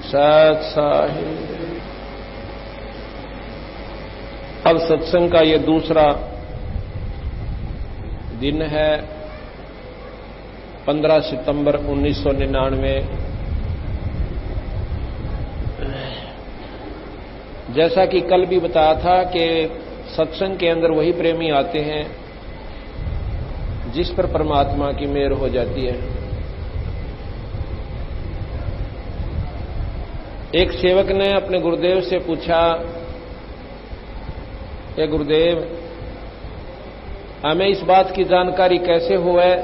सत्साहिब। अब सत्संग का ये दूसरा दिन है, 15 सितंबर 1999। जैसा कि कल भी बताया था कि सत्संग के अंदर वही प्रेमी आते हैं जिस पर परमात्मा की मेहर हो जाती है। एक सेवक ने अपने गुरुदेव से पूछा, हे गुरुदेव, हमें इस बात की जानकारी कैसे हो है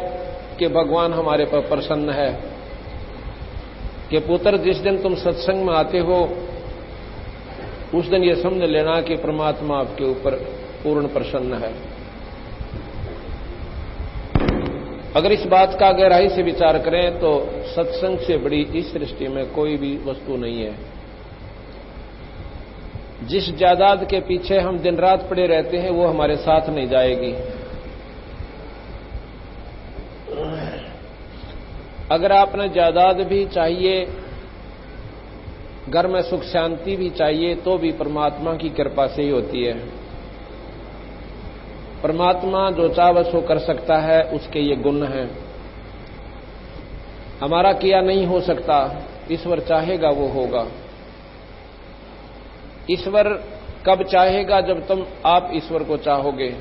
कि भगवान हमारे पर प्रसन्न है? कि पुत्र, जिस दिन तुम सत्संग में आते हो उस दिन ये समझ लेना कि परमात्मा आपके ऊपर पूर्ण प्रसन्न है। अगर इस बात का गहराई से विचार करें तो सत्संग से बड़ी इस सृष्टि में कोई भी वस्तु नहीं है। जिस जायदाद के पीछे हम दिन रात पड़े रहते हैं वो हमारे साथ नहीं जाएगी। अगर आपने जायदाद भी चाहिए, घर में सुख शांति भी चाहिए, तो भी परमात्मा की कृपा से ही होती है। परमात्मा जो चाहे सो कर सकता है, उसके ये गुण हैं। हमारा किया नहीं हो सकता, ईश्वर चाहेगा वो होगा। ईश्वर कब चाहेगा? जब तुम आप ईश्वर को चाहोगे।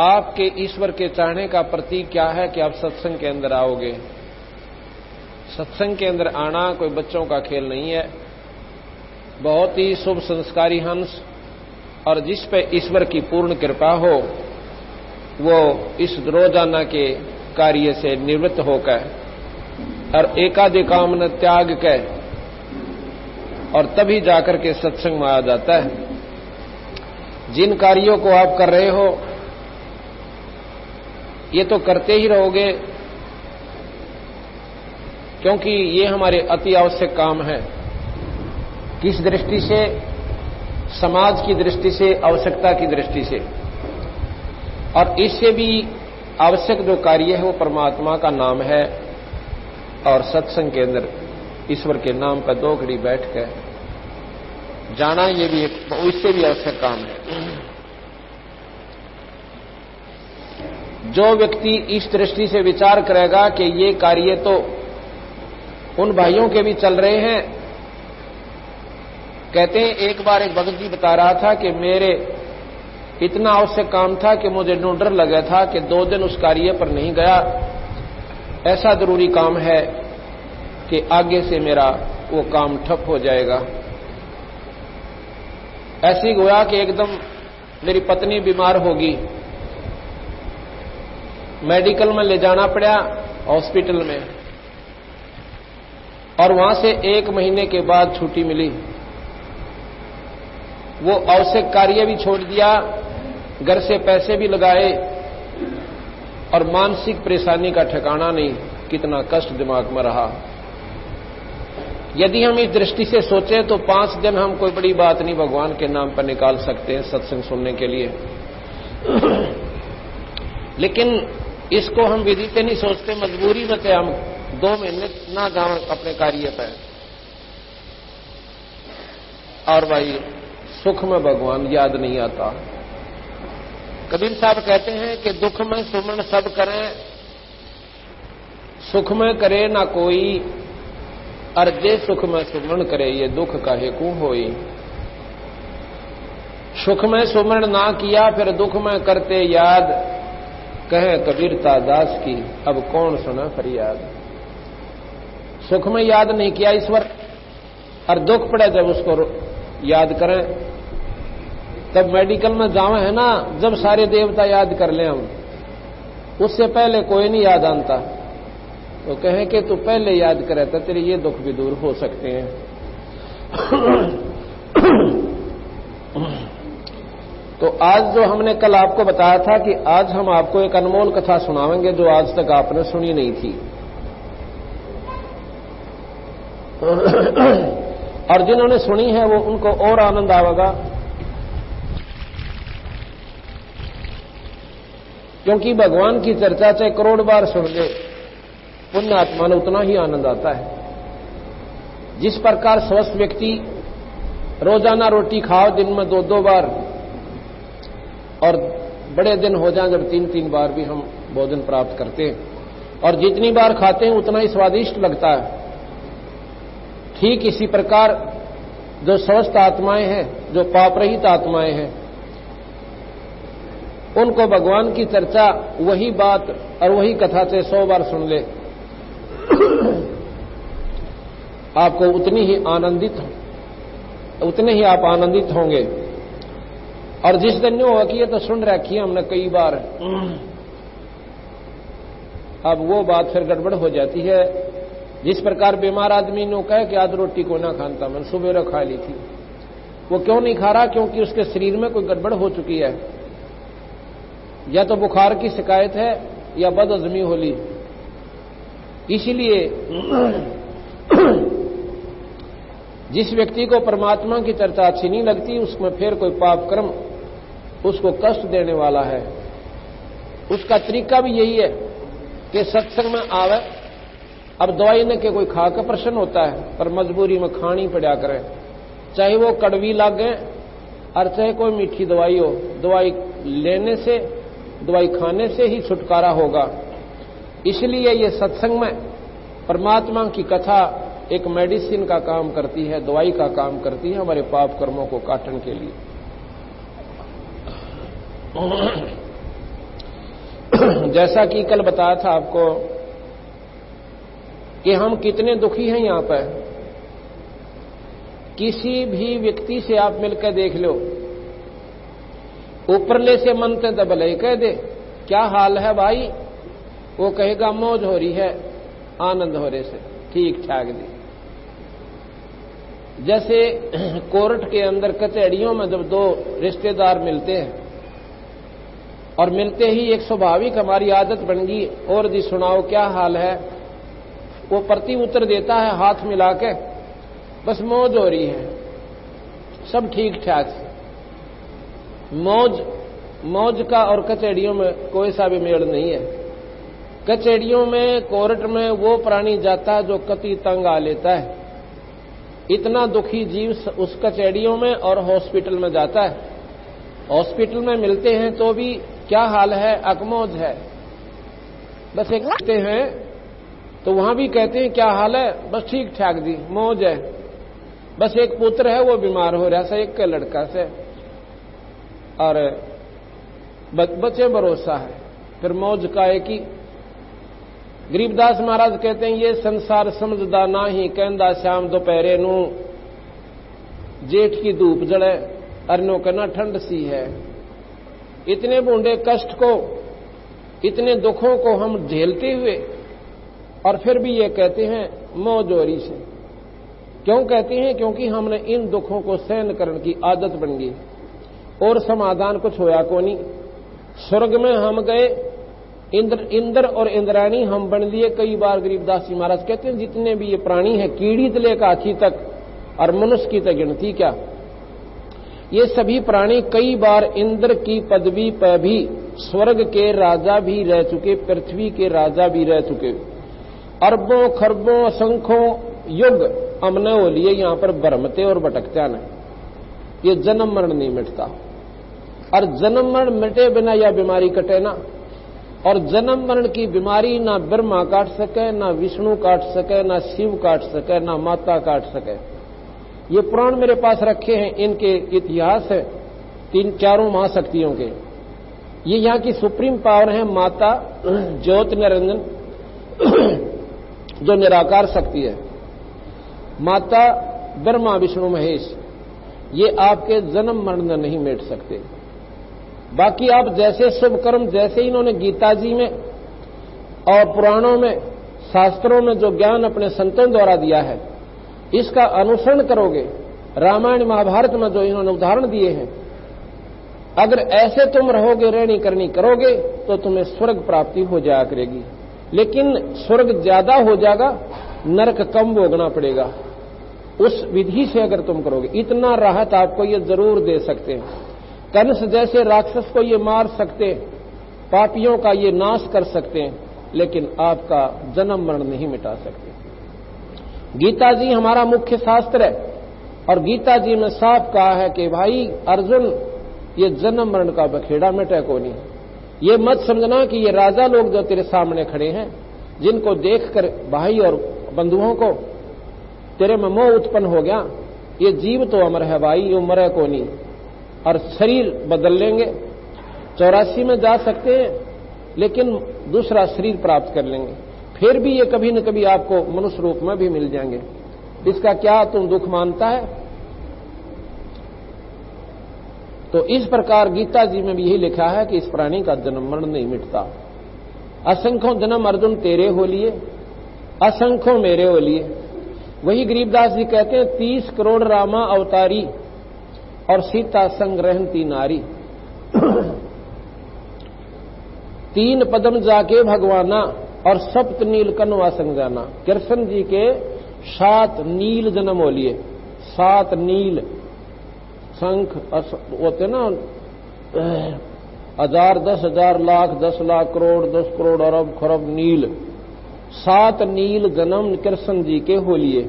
आपके ईश्वर के चाहने का प्रतीक क्या है कि आप सत्संग के अंदर आओगे। सत्संग के अंदर आना कोई बच्चों का खेल नहीं है। बहुत ही शुभ संस्कारी हंस और जिस पे ईश्वर की पूर्ण कृपा हो वो इस रोजाना के कार्य से निवृत्त होकर और एकाधिकाम न त्याग कर और तभी जाकर के सत्संग में आ जाता है। जिन कार्यों को आप कर रहे हो ये तो करते ही रहोगे, क्योंकि ये हमारे अति आवश्यक काम है। किस दृष्टि से? समाज की दृष्टि से, आवश्यकता की दृष्टि से। और इससे भी आवश्यक जो कार्य है वो परमात्मा का नाम है। और सत्संग के अंदर ईश्वर के नाम पर 2 घड़ी बैठ कर जाना, ये भी इससे भी आवश्यक काम है। जो व्यक्ति इस दृष्टि से विचार करेगा कि ये कार्य तो उन भाइयों के भी चल रहे हैं। कहते हैं, एक बार एक भगत जी बता रहा था कि मेरे इतना आवश्यक काम था कि मुझे डर लगा था कि 2 दिन उस कार्य पर नहीं गया। ऐसा जरूरी काम है कि आगे से मेरा वो काम ठप हो जाएगा। ऐसी हुआ कि एकदम मेरी पत्नी बीमार होगी, मेडिकल में ले जाना पड़ा, हॉस्पिटल में, और वहां से 1 महीने के बाद छुट्टी मिली। वो आवश्यक कार्य भी छोड़ दिया, घर से पैसे भी लगाए और मानसिक परेशानी का ठिकाना नहीं, कितना कष्ट दिमाग में रहा। यदि हम इस दृष्टि से सोचें तो 5 दिन हम कोई बड़ी बात नहीं भगवान के नाम पर निकाल सकते हैं सत्संग सुनने के लिए। लेकिन इसको हम विधि से नहीं सोचते, मजबूरी में थे हम 2 महीने ना जाएं अपने कार्य पर। और भाई सुख में भगवान याद नहीं आता। कबीर साहब कहते हैं कि दुख में सुमन सब करें, सुख में करे ना कोई, अर्जे सुख में सुमन करे, ये दुख काहे को होई। सुख में सुमन ना किया फिर दुख में करते याद, कहे कबीरता दास की अब कौन सुना फरियाद। सुख में याद नहीं किया ईश्वर और दुख पड़े जब उसको याद करें, तब मेडिकल में जावे है ना, जब सारे देवता याद कर लें हम, उससे पहले कोई नहीं याद आता। तो कहें कि तू पहले याद करे तो तेरे ये दुख भी दूर हो सकते हैं। तो आज जो हमने कल आपको बताया था कि आज हम आपको एक अनमोल कथा सुनावेंगे जो आज तक आपने सुनी नहीं थी। और जिन्होंने सुनी है वो उनको और आनंद आवेगा, क्योंकि भगवान की चर्चा चाहे करोड़ बार सुन ले, पुण्य आत्मा ने उतना ही आनंद आता है। जिस प्रकार स्वस्थ व्यक्ति रोजाना रोटी खाओ दिन में 2-2 बार, और बड़े दिन हो जाए जब 3-3 बार भी हम भोजन प्राप्त करते हैं, और जितनी बार खाते हैं उतना ही स्वादिष्ट लगता है। ठीक इसी प्रकार जो स्वस्थ आत्माएं हैं, जो पाप रहित आत्माएं हैं, उनको भगवान की चर्चा वही बात और वही कथा से 100 बार सुन ले, आपको उतने ही आप आनंदित होंगे। और जिस दिन होगा कि ये तो सुन रखी है हमने कई बार, अब वो बात फिर गड़बड़ हो जाती है। जिस प्रकार बीमार आदमी ने कहा कि आज रोटी को ना खाता, मैंने सुबह खा ली थी, वो क्यों नहीं खा रहा? क्योंकि उसके शरीर में कोई गड़बड़ हो चुकी है, या तो बुखार की शिकायत है या बदहजमी हो ली। इसीलिए जिस व्यक्ति को परमात्मा की चर्चा अच्छी नहीं लगती, उसमें फिर कोई पाप कर्म उसको कष्ट देने वाला है। उसका तरीका भी यही है कि सत्संग में आवे। अब दवाई न के कोई खा कर प्रसन्न होता है, पर मजबूरी में खानी पड़ा करे, चाहे वो कड़वी लागे और चाहे कोई मीठी दवाई हो। दवाई लेने से, दवाई खाने से ही छुटकारा होगा। इसलिए ये सत्संग में परमात्मा की कथा एक मेडिसिन का काम करती है, दवाई का काम करती है हमारे पाप कर्मों को काटने के लिए। जैसा कि कल बताया था आपको कि हम कितने दुखी हैं यहां पर। किसी भी व्यक्ति से आप मिलकर देख लो, ऊपरले से मनते तो भले ही कह दे क्या हाल है भाई, वो कहेगा मौज हो रही है, आनंद हो रहे से, ठीक ठाक दी। जैसे कोर्ट के अंदर कचहरियों में जब 2 रिश्तेदार मिलते हैं, और मिलते ही एक स्वाभाविक हमारी आदत बन गई, और जी सुनाओ क्या हाल है, वो प्रति उत्तर देता है हाथ मिला के, बस मौज हो रही है, सब ठीक ठाक से। मौज का और कचहरियों में कोई सा भी मेल नहीं है। कचहरियों में, कोर्ट में वो प्राणी जाता है जो कति तंग आ लेता है। इतना दुखी जीव उस कचहरियों में और हॉस्पिटल में जाता है। हॉस्पिटल में मिलते हैं तो भी क्या हाल है, अकमौज है, बस एक कहते हैं तो वहां भी कहते हैं क्या हाल है, बस ठीक ठाक दी, मौज है। बस एक पुत्र है वो बीमार हो रहा है, एक लड़का से, और बच्चे भरोसा है, फिर मौज का है कि गरीबदास महाराज कहते हैं ये संसार समझदा ना ही, कहंदा शाम दोपहरे नू, जेठ की धूप जड़े अरनो कहना ठंड सी है। इतने बूंदे कष्ट को, इतने दुखों को हम झेलते हुए, और फिर भी ये कहते हैं मौजोरी से। क्यों कहते हैं? क्योंकि हमने इन दुखों को सहन करने की आदत बन गई, और समाधान कुछ होया को नहीं। स्वर्ग में हम गए, इंद्र और इंद्राणी हम बन लिए कई बार। गरीबदास जी महाराज कहते हैं जितने भी ये प्राणी हैं, कीड़ी से लेकर हाथी तक और मनुष्य की तो गिनती क्या, ये सभी प्राणी कई बार इंद्र की पदवी पर भी स्वर्ग के राजा भी रह चुके, पृथ्वी के राजा भी रह चुके। अरबों खरबों असंख्यों युग हमने हो लिए यहां पर भ्रमते और भटकते न। ये जन्म मरण नहीं मिटता, और जन्म मरण मिटे बिना यह बीमारी कटे ना। और जन्म मरण की बीमारी ना ब्रह्मा काट सके, ना विष्णु काट सके, ना शिव काट सके, ना माता काट सके। ये पुराण मेरे पास रखे हैं, इनके इतिहास है 3-4 महाशक्तियों के। ये यहाँ की सुप्रीम पावर है माता ज्योति निरंजन, जो निराकार शक्ति है। माता ब्रह्मा विष्णु महेश, ये आपके जन्म मरण नहीं मिट सकते। बाकी आप जैसे शुभ कर्म, जैसे इन्होंने गीता जी में और पुराणों में, शास्त्रों में जो ज्ञान अपने संतों द्वारा दिया है, इसका अनुसरण करोगे, रामायण महाभारत में जो इन्होंने उदाहरण दिए हैं, अगर ऐसे तुम रहोगे, रहनी करनी करोगे, तो तुम्हें स्वर्ग प्राप्ति हो जाया करेगी। लेकिन स्वर्ग ज्यादा हो जाएगा, नरक कम भोगना पड़ेगा। उस विधि से अगर तुम करोगे, इतना राहत आपको ये जरूर दे सकते हैं। कंस जैसे राक्षस को ये मार सकते, पापियों का ये नाश कर सकते हैं, लेकिन आपका जन्म मरण नहीं मिटा सकते। गीता जी हमारा मुख्य शास्त्र है और गीता जी में साफ कहा है कि भाई अर्जुन, ये जन्म मरण का बखेड़ा मिटे को नहीं। ये मत समझना कि ये राजा लोग जो तेरे सामने खड़े हैं, जिनको देखकर भाई और बंधुओं को तेरे में मोह उत्पन्न हो गया, ये जीव तो अमर है भाई, ये मरे को नहीं, और शरीर बदल लेंगे, 84 में जा सकते हैं लेकिन दूसरा शरीर प्राप्त कर लेंगे, फिर भी ये कभी न कभी आपको मनुष्य रूप में भी मिल जाएंगे। इसका क्या तुम दुख मानता है? तो इस प्रकार गीता जी में भी यही लिखा है कि इस प्राणी का जन्म मरण नहीं मिटता। असंख्यों जन्म अर्जुन तेरे हो लिए, असंख्यों मेरे हो लिए। वही गरीबदास जी कहते हैं 30 करोड़ रामा अवतारी और सीता संग रहती नारी। 3 पदम जाके भगवाना और सप्त नील कनवा संग जाना। कृष्ण जी के 7 नील जन्म हो लिए, 7 नील शंख होते ना, 1000 10,000 लाख 10 लाख करोड़ 10 करोड़ अरब खरब नील, 7 नील जन्म कृष्ण जी के हो लिए।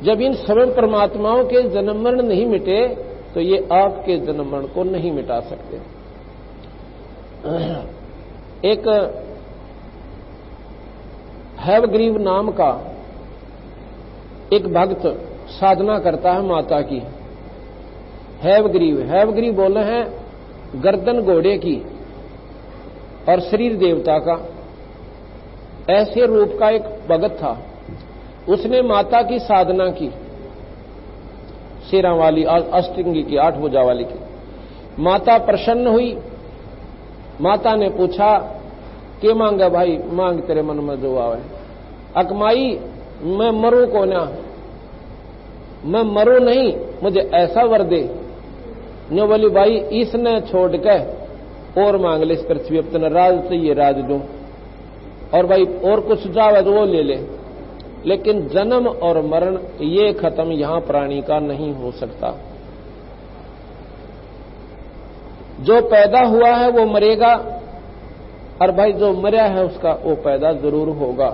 जब इन सब परमात्माओं के जन्म मरण नहीं मिटे तो ये आपके जन्म मरण को नहीं मिटा सकते। एक हैवग्रीव नाम का एक भक्त साधना करता है माता की। हैवग्रीव बोले हैं गर्दन घोड़े की और शरीर देवता का, ऐसे रूप का एक भगत था। उसने माता की साधना की, शेरा वाली, अष्टंगी की, 8 भुजा वाली की। माता प्रसन्न हुई। माता ने पूछा के मांगा भाई, मांग तेरे मन में जो आवे। अकमाई मैं मरूं को ना, मैं मरूं नहीं, मुझे ऐसा वर दे। नो बोली भाई इसने छोड़ के और मांग ले इस पृथ्वी, अपना राज चाहिए राज दूं, और भाई और कुछ जावे तो वो ले ले, लेकिन जन्म और मरण ये खत्म यहां प्राणी का नहीं हो सकता। जो पैदा हुआ है वो मरेगा, और भाई जो मरा है उसका वो पैदा जरूर होगा।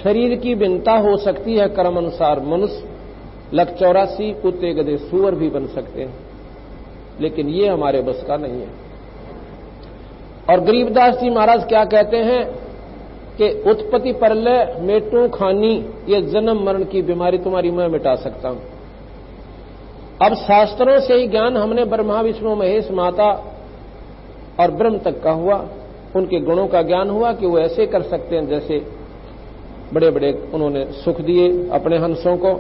शरीर की भिन्नता हो सकती है कर्म अनुसार, मनुष्य 184 कुत्ते गधे सूअर भी बन सकते हैं, लेकिन ये हमारे बस का नहीं है। और गरीबदास जी महाराज क्या कहते हैं कि उत्पत्ति प्रलय मेटू खानी, ये जन्म मरण की बीमारी तुम्हारी मैं मिटा सकता हूं। अब शास्त्रों से ही ज्ञान हमने ब्रह्मा विष्णु महेश माता और ब्रह्म तक का हुआ, उनके गुणों का ज्ञान हुआ कि वो ऐसे कर सकते हैं जैसे बड़े बड़े उन्होंने सुख दिए अपने हंसों को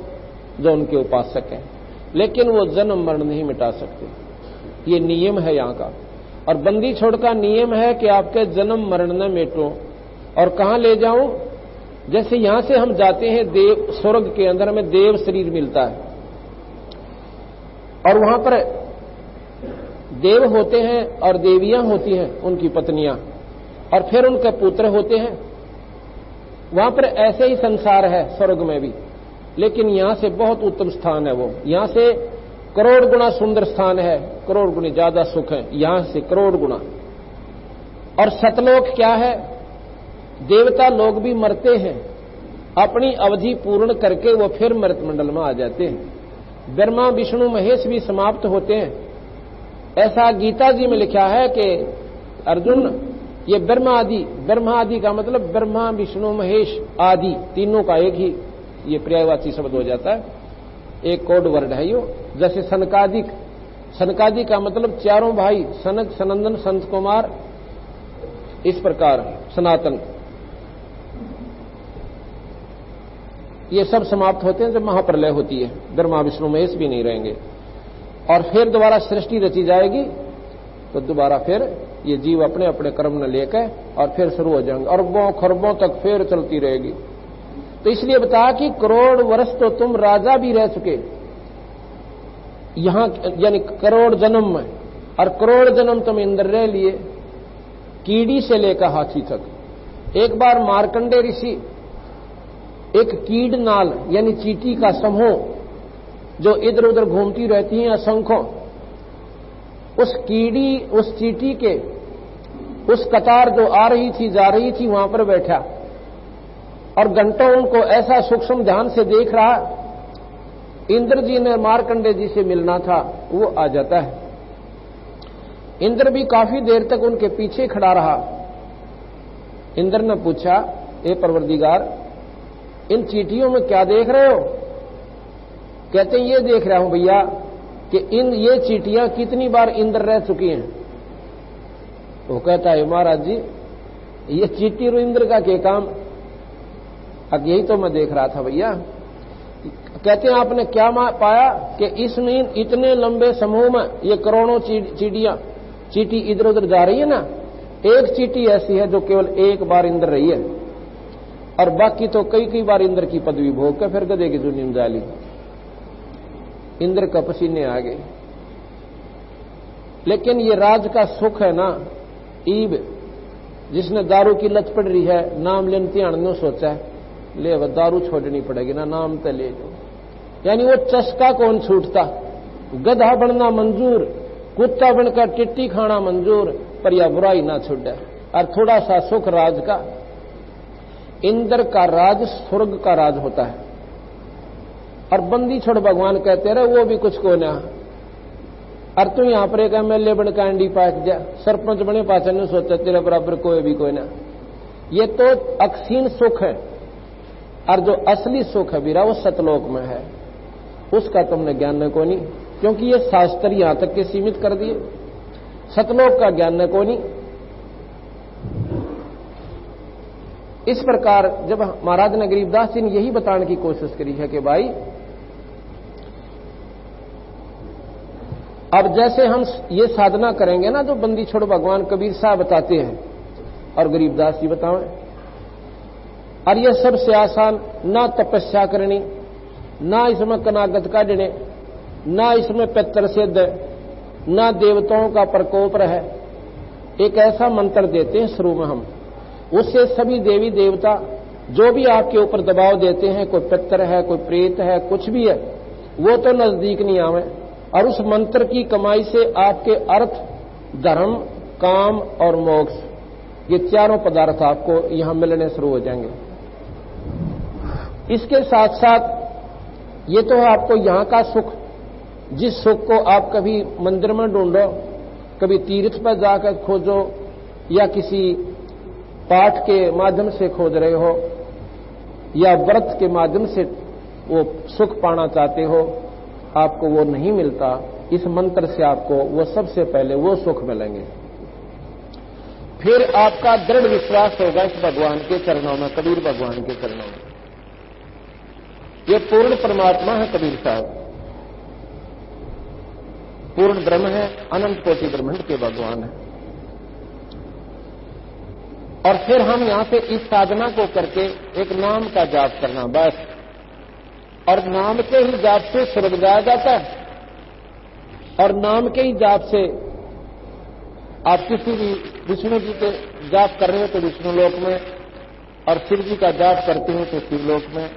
जो उनके उपासक हैं, लेकिन वो जन्म मरण नहीं मिटा सकते। ये नियम है यहाँ का। और बंदी छोड़ का नियम है कि आपके जन्म मरण न मिटो। और कहां ले जाऊं? जैसे यहां से हम जाते हैं देव स्वर्ग के अंदर, हमें देव शरीर मिलता है और वहां पर देव होते हैं और देवियां होती हैं, उनकी पत्नियां, और फिर उनके पुत्र होते हैं। वहां पर ऐसे ही संसार है स्वर्ग में भी, लेकिन यहां से बहुत उत्तम स्थान है वो। यहां से करोड़ गुना सुंदर स्थान है, करोड़ गुना ज्यादा सुख है यहां से, करोड़ गुना। और सतलोक क्या है? देवता लोग भी मरते हैं, अपनी अवधि पूर्ण करके वो फिर मृत मंडल में आ जाते हैं। ब्रह्मा विष्णु महेश भी समाप्त होते हैं। ऐसा गीता जी में लिखा है कि अर्जुन ये ब्रह्मा आदि का मतलब ब्रह्मा विष्णु महेश आदि तीनों का एक ही ये पर्यायवाची शब्द हो जाता है, एक कोड वर्ड है यो। जैसे सनकादिक का मतलब चारों भाई, सनक सनंदन संत कुमार, इस प्रकार सनातन, ये सब समाप्त होते हैं जब महाप्रलय होती है। ब्रह्मा विष्णु महेश भी नहीं रहेंगे और फिर दोबारा सृष्टि रची जाएगी, तो दोबारा फिर ये जीव अपने अपने कर्म न लेकर और फिर शुरू हो जाएंगे, अरबों खरबों तक फिर चलती रहेगी। तो इसलिए बता कि करोड़ वर्ष तो तुम राजा भी रह चुके यहां, यानी करोड़ जन्म में, और करोड़ जन्म तुम इंद्र रह लिए, कीड़ी से लेकर हाथी तक। एक बार मार्कंडे ऋषि एक कीड़ नाल यानी चींटी का समूह जो इधर उधर घूमती रहती हैं असंख्यों, उस चींटी के उस कतार जो आ रही थी जा रही थी वहां पर बैठा और घंटों उनको ऐसा सूक्ष्म ध्यान से देख रहा। इंद्र जी ने मार्कंडे जी से मिलना था, वो आ जाता है। इंद्र भी काफी देर तक उनके पीछे खड़ा रहा। इंद्र ने पूछा, ए परवरदिगार, इन चींटियों में क्या देख रहे हो? कहते हैं, ये देख रहा हूं भैया कि ये चींटियां कितनी बार इंद्र रह चुकी हैं। वो कहता है, महाराज जी, ये चींटी और इंद्र का क्या काम? अब यही तो मैं देख रहा था भैया। कहते हैं, आपने क्या पाया कि इसमें इतने लंबे समूह में ये करोड़ों चींटी इधर उधर जा रही है ना, एक चींटी ऐसी है जो केवल एक बार इंद्र रही है, और बाकी तो कई बार इंद्र की पदवी भोग के फिर गधे की जुनी में डाली। इंद्र का पसीने आ गए। लेकिन ये राज का सुख है ना, ईब जिसने दारू की लत पड़ रही है, नाम लेने ध्यान ने सोचा है, ले वह दारू छोड़नी पड़ेगी ना, नाम तो ले लो। यानी वो चस्का कौन छूटता? गधा बनना मंजूर, कुत्ता बनकर टिट्टी खाना मंजूर, पर यह बुराई ना छूटे। और थोड़ा सा सुख राज का। इंद्र का राज स्वर्ग का राज होता है। और बंदी छोड़ भगवान कहते रहे, वो भी कुछ को ना। और तू यहां पर एक MLA बन कैंडी पाक जा, सरपंच बने पाचन ने सोचा तेरे बराबर कोई भी कोई ना। ये तो अक्षीण सुख है। और जो असली सुख है वीरा, वो सतलोक में है। उसका तुमने ज्ञान न को नहीं, क्योंकि ये शास्त्र यहां तक के सीमित कर दिए। सतलोक का ज्ञान न को नहीं। इस प्रकार जब महाराज ने गरीबदास जी ने यही बताने की कोशिश करी है कि भाई, अब जैसे हम ये साधना करेंगे ना, जो बंदी छोड़ भगवान कबीर साहब बताते हैं और गरीबदास जी बताएं, और ये सबसे आसान, ना तपस्या करनी, ना इसमें कनागत काटने, ना इसमें पितर सिद्ध, ना देवताओं का प्रकोप रहे। एक ऐसा मंत्र देते हैं शुरू में हम, उससे सभी देवी देवता जो भी आपके ऊपर दबाव देते हैं, कोई पितर है, कोई प्रेत है, कुछ भी है, वो तो नजदीक नहीं आवे। और उस मंत्र की कमाई से आपके अर्थ, धर्म, काम और मोक्ष, ये चारों पदार्थ आपको यहां मिलने शुरू हो जाएंगे। इसके साथ साथ ये तो है आपको यहां का सुख, जिस सुख को आप कभी मंदिर में ढूंढो, कभी तीर्थ पर जाकर खोजो, या किसी पाठ के माध्यम से खोज रहे हो, या व्रत के माध्यम से वो सुख पाना चाहते हो, आपको वो नहीं मिलता। इस मंत्र से आपको वो सबसे पहले वो सुख मिलेंगे। फिर आपका दृढ़ विश्वास होगा इस भगवान के चरणों में, कबीर भगवान के चरणों में। ये पूर्ण परमात्मा है कबीर साहब, पूर्ण ब्रह्म है, अनंत कोटि ब्रह्मांड के भगवान है। और फिर हम यहां से इस साधना को करके एक नाम का जाप करना बस। और नाम के ही जाप से स्वर्ग जाया जाता है, और नाम के ही जाप से आप किसी भी विष्णु जी के जाप कर रहे हो तो विष्णु लोक में, और शिव जी का जाप करते हो तो शिवलोक में,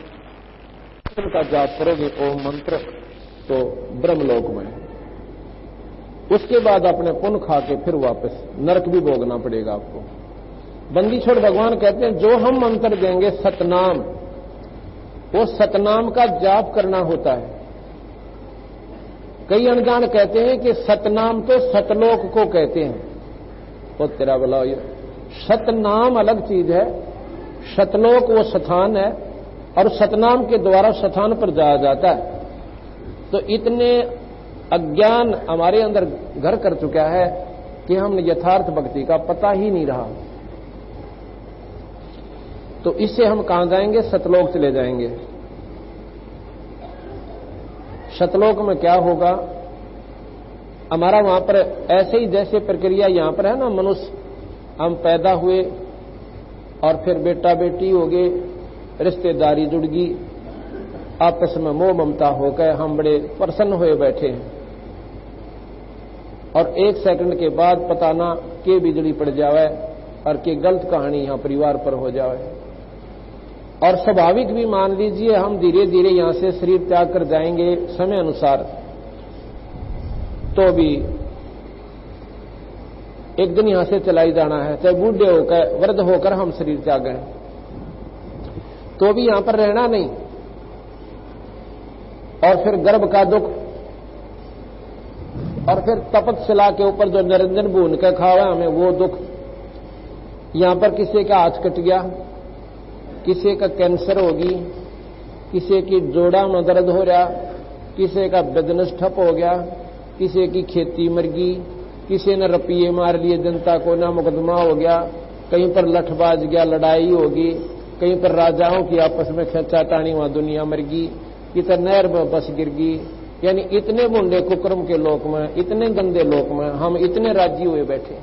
कृष्ण का जाप करोगे ओम मंत्र तो ब्रह्मलोक में। उसके बाद अपने पुण्य खा के फिर वापस नरक भी भोगना पड़ेगा आपको। बंदी छोड़ भगवान कहते हैं, जो हम मंत्र देंगे सतनाम, वो सतनाम का जाप करना होता है। कई अनजान कहते हैं कि सतनाम तो सतलोक को कहते हैं। वो तेरा भला, ये सतनाम अलग चीज है, सतलोक वो स्थान है, और सतनाम के द्वारा स्थान पर जाया जाता है। तो इतने अज्ञान हमारे अंदर घर कर चुका है कि हम यथार्थ भक्ति का पता ही नहीं रहा। तो इससे हम कहां जाएंगे? सतलोक चले जाएंगे। सतलोक में क्या होगा? हमारा वहां पर ऐसे ही जैसे प्रक्रिया यहां पर है ना, मनुष्य हम पैदा हुए और फिर बेटा बेटी हो गए, रिश्तेदारी जुड़ गई, आपस में मोह ममता हो गए, हम बड़े प्रसन्न हुए बैठे हैं, और एक सेकंड के बाद पता ना के बिजली पड़ जावे और के गलत कहानी यहां परिवार पर हो जावे। और स्वाभाविक भी मान लीजिए हम धीरे धीरे यहां से शरीर त्याग कर जाएंगे समय अनुसार, तो भी एक दिन यहां से चला ही जाना है, चाहे बूढ़े होकर वृद्ध होकर हम शरीर त्याग गए। तो भी यहां पर रहना नहीं। और फिर गर्भ का दुख, और फिर तपतशिला के ऊपर जो निरंजन भून के खावा हमें वो दुख। यहां पर किसी का हाथ कट गया, किसी का कैंसर होगी, किसी की जोड़ा में दर्द हो रहा, किसी का बिजनेस ठप हो गया, किसी की खेती मर गई, किसी ने रुपये मार लिए जनता को, ना मुकदमा हो गया, कहीं पर लठबाज गया, लड़ाई होगी, कहीं पर राजाओं की आपस में खींचातानी, वहां दुनिया मर गई, किधर नहर में बस गिर गई। यानी इतने मुंडे कुकर्म के लोक में, इतने गंदे लोक में हम इतने राजी हुए बैठे।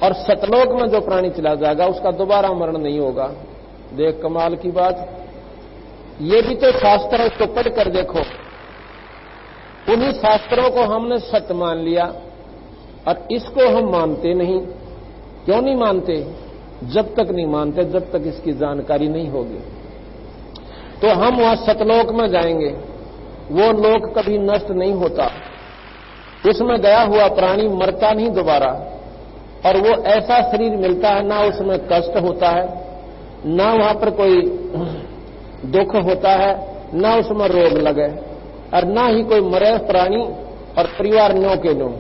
और सतलोक में जो प्राणी चला जाएगा उसका दोबारा मरण नहीं होगा। देख कमाल की बात, ये भी तो शास्त्र है, उसको पढ़ कर देखो। उन्हीं शास्त्रों को हमने सत्य मान लिया और इसको हम मानते नहीं। क्यों नहीं मानते? जब तक नहीं मानते, जब तक इसकी जानकारी नहीं होगी। तो हम वहां सतलोक में जाएंगे, वो लोक कभी नष्ट नहीं होता, उसमें गया हुआ प्राणी मरता नहीं दोबारा, और वो ऐसा शरीर मिलता है, ना उसमें कष्ट होता है, ना वहां पर कोई दुख होता है, ना उसमें रोग लगे, और ना ही कोई मरे प्राणी और परिवार नो के नो।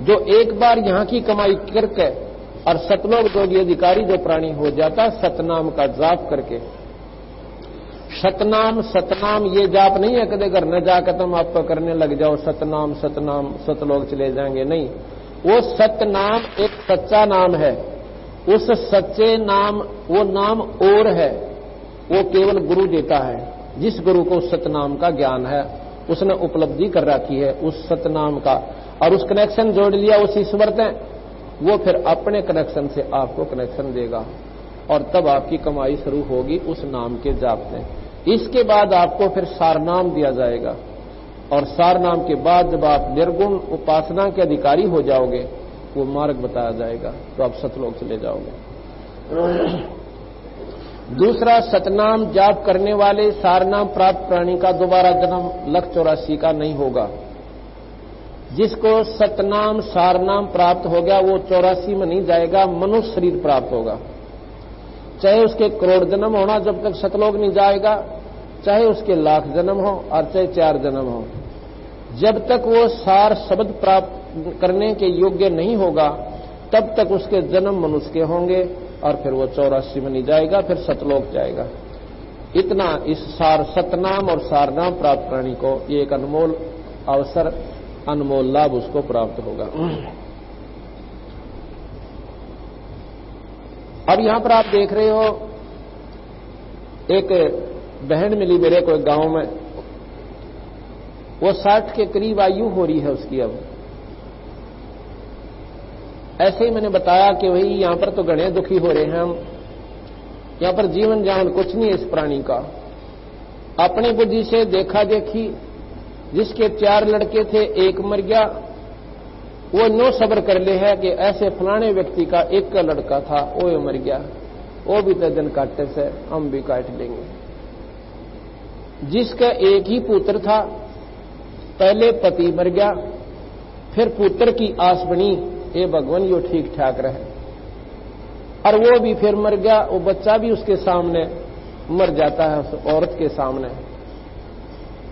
जो एक बार यहां की कमाई करके और सतलोक जोगी अधिकारी जो प्राणी हो जाता सतनाम का जाप करके। सतनाम सतनाम ये जाप नहीं है कदे घर न जाकर तुम आप करने लग जाओ सतनाम सतनाम सतलोक चले जाएंगे, नहीं। वो सतनाम एक सच्चा नाम है। उस सच्चे नाम, वो नाम और है, वो केवल गुरु देता है। जिस गुरु को सतनाम का ज्ञान है, उसने उपलब्धि कर रखी है उस सतनाम का, और उस कनेक्शन जोड़ लिया उस ईश्वर ने, वो फिर अपने कनेक्शन से आपको कनेक्शन देगा, और तब आपकी कमाई शुरू होगी उस नाम के जाप में। इसके बाद आपको फिर सारनाम दिया जाएगा, और सारनाम के बाद जब आप निर्गुण उपासना के अधिकारी हो जाओगे, वो मार्ग बताया जाएगा, तो आप सतलोक चले जाओगे। दूसरा, सतनाम जाप करने वाले सारनाम प्राप्त प्राणी का दोबारा जन्म 184 का नहीं होगा। जिसको सतनाम सारनाम प्राप्त हो गया वो 84 में नहीं जाएगा, मनुष्य शरीर प्राप्त होगा। चाहे उसके करोड़ जन्म होना जब तक सतलोक नहीं जाएगा, चाहे उसके लाख जन्म हो और चाहे 4 जन्म हो, जब तक वो सार शब्द प्राप्त करने के योग्य नहीं होगा तब तक उसके जन्म मनुष्य के होंगे, और फिर वो 84 में नहीं जाएगा, फिर सतलोक जाएगा। इतना इस सार सतनाम और सारनाम प्राप्त प्राणी को ये एक अनमोल अवसर, अनमोल लाभ उसको प्राप्त होगा। अब यहां पर आप देख रहे हो, एक बहन मिली मेरे को गांव में, वो 60 के करीब आयु हो रही है उसकी। अब ऐसे ही मैंने बताया कि भाई यहां पर तो घने दुखी हो रहे हैं हम, यहां पर जीवन जान कुछ नहीं है इस प्राणी का। अपनी बुद्धि से देखा देखी, जिसके 4 लड़के थे, एक मर गया, वो नो सब्र कर ले है कि ऐसे फलाने व्यक्ति का एक का लड़का था, वो मर गया, वो भी तो दिन काटते से हम भी काट लेंगे। जिसका एक ही पुत्र था, पहले पति मर गया, फिर पुत्र की आस बनी, ये भगवान यो ठीक ठाक रहे, और वो भी फिर मर गया, वो बच्चा भी उसके सामने मर जाता है, उस औरत के सामने।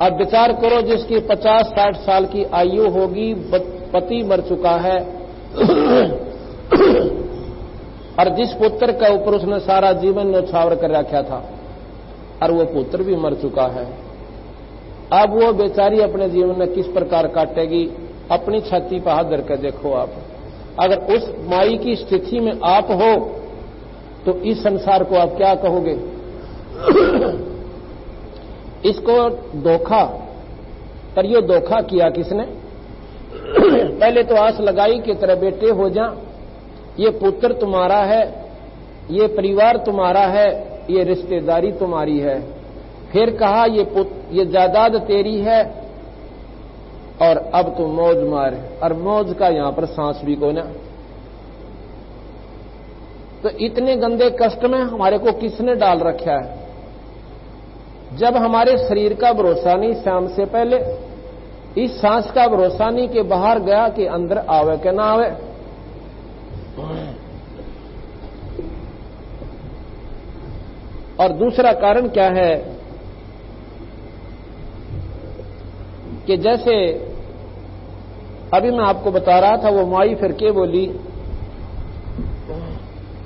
अब विचार करो, जिसकी 50-60 साल की आयु होगी, पति मर चुका है, और जिस पुत्र के ऊपर उसने सारा जीवन न्यौछावर कर रखा था, और वो पुत्र भी मर चुका है। अब वो बेचारी अपने जीवन में किस प्रकार काटेगी? अपनी छाती पर हाथ धर कर देखो आप। अगर उस माई की स्थिति में आप हो तो इस संसार को आप क्या कहोगे? इसको धोखा, पर ये धोखा किया किसने? पहले तो आस लगाई कि तेरे बेटे हो जा, ये पुत्र तुम्हारा है, ये परिवार तुम्हारा है, ये रिश्तेदारी तुम्हारी है। फिर कहा ये जायदाद तेरी है, और अब तुम मौज मार, और मौज का यहां पर सांस भी को ना। तो इतने गंदे कष्ट में हमारे को किसने डाल रखा है? जब हमारे शरीर का भरोसा नहीं, शाम से पहले इस सांस का भरोसा नहीं कि बाहर गया कि अंदर आवे कि ना आवे। और दूसरा कारण क्या है कि जैसे अभी मैं आपको बता रहा था, वो माई फिर के बोली,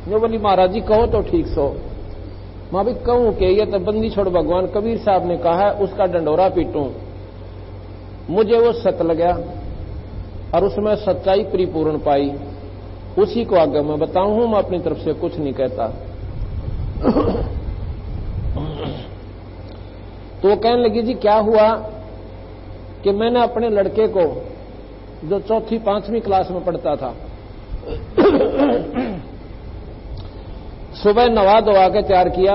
जो बोली महाराज जी कहो तो ठीक सो। मैं भी कहूं कि ये तो बंदी छोड़ भगवान कबीर साहब ने कहा है, उसका डंडोरा पीटूं। मुझे वो सत्य लगा और उसमें सच्चाई परिपूर्ण पाई, उसी को आगे मैं बताऊं हूं, मैं अपनी तरफ से कुछ नहीं कहता। तो वो कहने लगी जी क्या हुआ कि मैंने अपने लड़के को, जो 4वीं 5वीं क्लास में पढ़ता था, सुबह नवा धोवा के तैयार किया